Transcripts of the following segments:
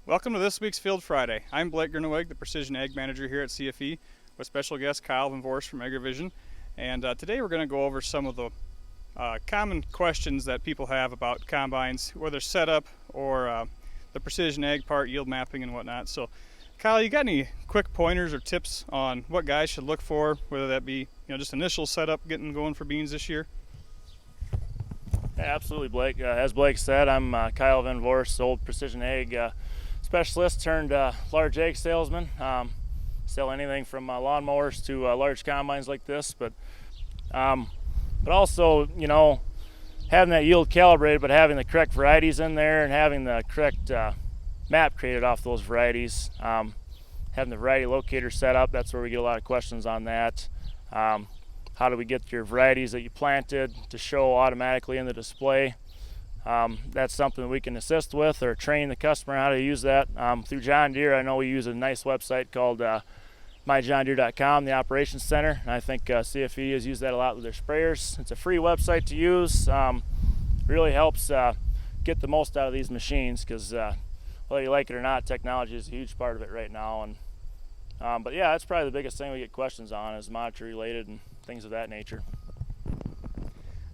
Welcome to this week's Field Friday. I'm Blake Gruneweg, the Precision Ag Manager here at CFE, with special guest Kyle Van Voorst from AgriVision. And today we're going to go over some of the common questions that people have about combines, whether setup or the precision ag part, yield mapping and whatnot. So Kyle, you got any quick pointers or tips on what guys should look for, whether that be just initial setup getting going for beans this year? Yeah, absolutely, Blake. As Blake said, I'm Kyle Van Voorst, old precision ag specialist turned large ag salesman. Sell anything from lawnmowers to large combines like this, but also, having that yield calibrated, but having the correct varieties in there and having the correct map created off those varieties. Having the variety locator set up, that's where we get a lot of questions on that. How do we get your varieties that you planted to show automatically in the display? That's something that we can assist with or train the customer how to use that. Through John Deere, I know we use a nice website called myjohndeere.com, the operations center, and I think CFE has used that a lot with their sprayers. It's a free website to use. Really helps get the most out of these machines because whether you like it or not, technology is a huge part of it right now. And but yeah, that's probably the biggest thing we get questions on is monitor related and things of that nature.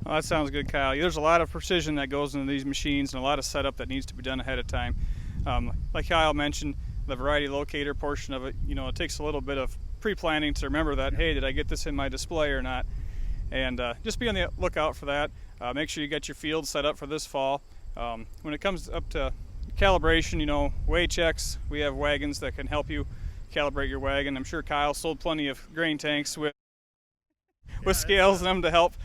Well, that sounds good, Kyle. There's a lot of precision that goes into these machines and a lot of setup that needs to be done ahead of time. Like Kyle mentioned, the variety locator portion of it, it takes a little bit of pre-planning to remember that, hey, did I get this in my display or not? And just be on the lookout for that. Make sure you get your field set up for this fall. When it comes up to calibration, weigh checks, we have wagons that can help you calibrate your wagon. I'm sure Kyle sold plenty of grain tanks with scales in them to help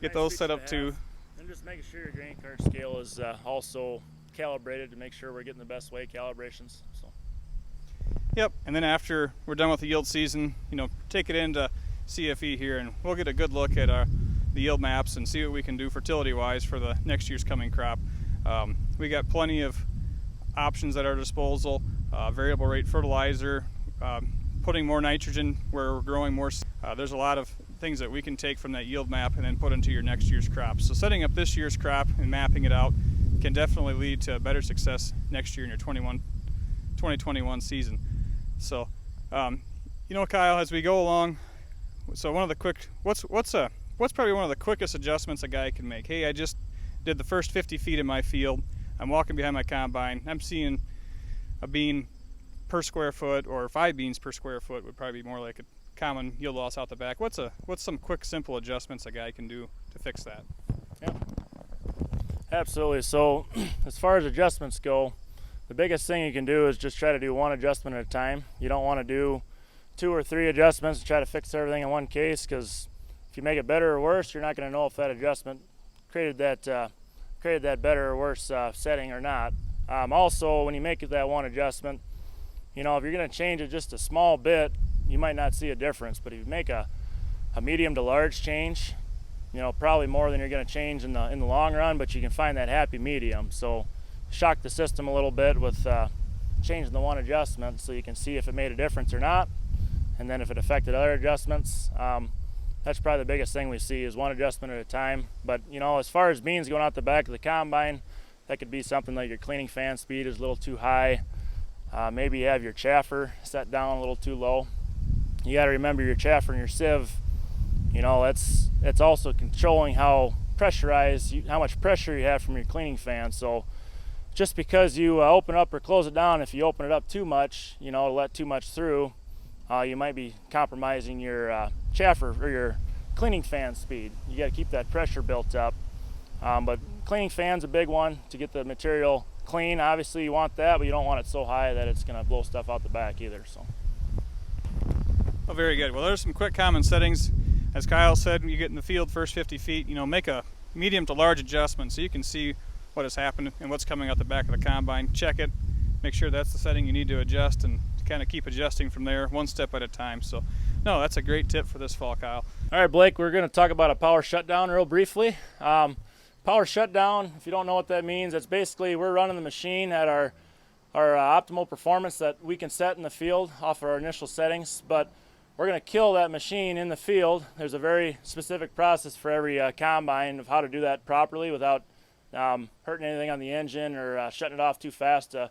get those set up too. And just making sure your grain cart scale is also calibrated to make sure we're getting the best weight calibrations. So. Yep, and then after we're done with the yield season, take it into CFE here and we'll get a good look at the yield maps and see what we can do fertility-wise for the next year's coming crop. We got plenty of options at our disposal, variable rate fertilizer, putting more nitrogen where we're growing more. There's a lot of things that we can take from that yield map and then put into your next year's crop. So setting up this year's crop and mapping it out can definitely lead to better success next year in your 2021 season. So, Kyle, as we go along, so one of the quick, what's probably one of the quickest adjustments a guy can make? Hey, I just did the first 50 feet in my field. I'm walking behind my combine. I'm seeing a bean per square foot, or 5 beans per square foot would probably be more like a common yield loss out the back. What's some quick, simple adjustments a guy can do to fix that? Yeah, absolutely. So as far as adjustments go, the biggest thing you can do is just try to do one adjustment at a time. You don't want to do 2 or 3 adjustments and try to fix everything in one case, because if you make it better or worse, you're not going to know if that adjustment created that better or worse setting or not. Also, when you make that one adjustment, if you're going to change it just a small bit, you might not see a difference. But if you make a medium to large change, probably more than you're going to change in the long run, but you can find that happy medium. So shock the system a little bit with changing the one adjustment so you can see if it made a difference or not, and then if it affected other adjustments. That's probably the biggest thing we see is one adjustment at a time. But as far as beans going out the back of the combine, that could be something like your cleaning fan speed is a little too high. Maybe you have your chaffer set down a little too low. You got to remember your chaffer and your sieve, it's also controlling how much pressure you have from your cleaning fan. So just because you open up or close it down, if you open it up too much, let too much through, you might be compromising your chaffer or your cleaning fan speed. You got to keep that pressure built up. But cleaning fan's a big one to get the material clean. Obviously you want that, but you don't want it so high that it's going to blow stuff out the back either. So. Oh, very good. Well, there's some quick common settings. As Kyle said, when you get in the field first 50 feet, make a medium to large adjustment so you can see what has happened and what's coming out the back of the combine. Check it, make sure that's the setting you need to adjust, and kind of keep adjusting from there one step at a time. So, no, that's a great tip for this fall, Kyle. All right, Blake, we're going to talk about a power shutdown real briefly. Power shutdown, if you don't know what that means, it's basically we're running the machine at our optimal performance that we can set in the field off of our initial settings, but we're going to kill that machine in the field. There's a very specific process for every combine of how to do that properly without hurting anything on the engine or shutting it off too fast to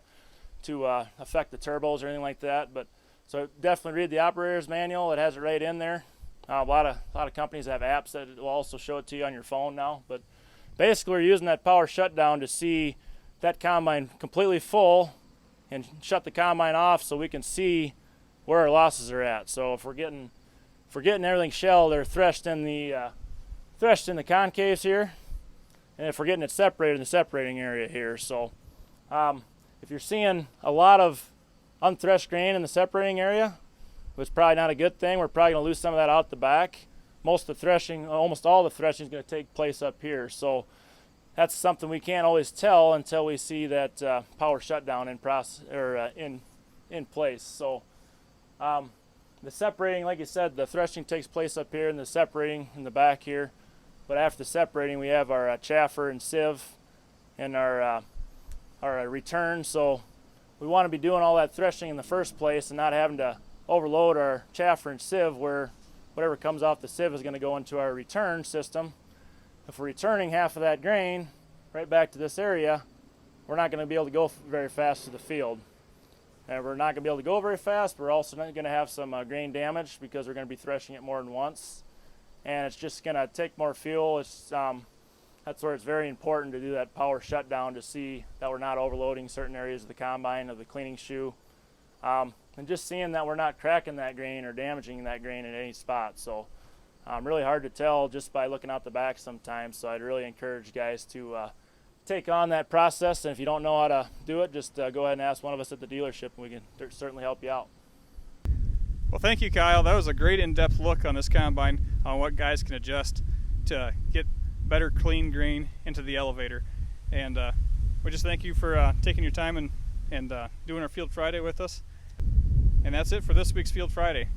to affect the turbos or anything like that. But so definitely read the operator's manual. It has it right in there. A lot of companies have apps that will also show it to you on your phone now. But basically, we're using that power shutdown to see that combine completely full and shut the combine off so we can see where our losses are at. So if we're getting everything shelled or threshed in the concaves here, and if we're getting it separated in the separating area here. So if you're seeing a lot of unthreshed grain in the separating area, it's probably not a good thing. We're probably going to lose some of that out the back. Most of the threshing, almost all the threshing is going to take place up here. So that's something we can't always tell until we see that power shutdown in process or in place. So the separating, like you said, the threshing takes place up here and the separating in the back here. But after the separating, we have our chaffer and sieve and our return. So we want to be doing all that threshing in the first place and not having to overload our chaffer and sieve, where whatever comes off the sieve is going to go into our return system. If we're returning half of that grain right back to this area, we're not going to be able to go very fast to the field. And we're not going to be able to go very fast. We're also not going to have some grain damage because we're going to be threshing it more than once. And it's just going to take more fuel. That's where it's very important to do that power shutdown to see that we're not overloading certain areas of the combine, of the cleaning shoe. And just seeing that we're not cracking that grain or damaging that grain in any spot. So really hard to tell just by looking out the back sometimes. So I'd really encourage guys to take on that process. And if you don't know how to do it, just go ahead and ask one of us at the dealership, and we can certainly help you out. Well, thank you, Kyle. That was a great in-depth look on this combine on what guys can adjust to get better clean grain into the elevator. And we just thank you for taking your time and doing our Field Friday with us. And that's it for this week's Field Friday.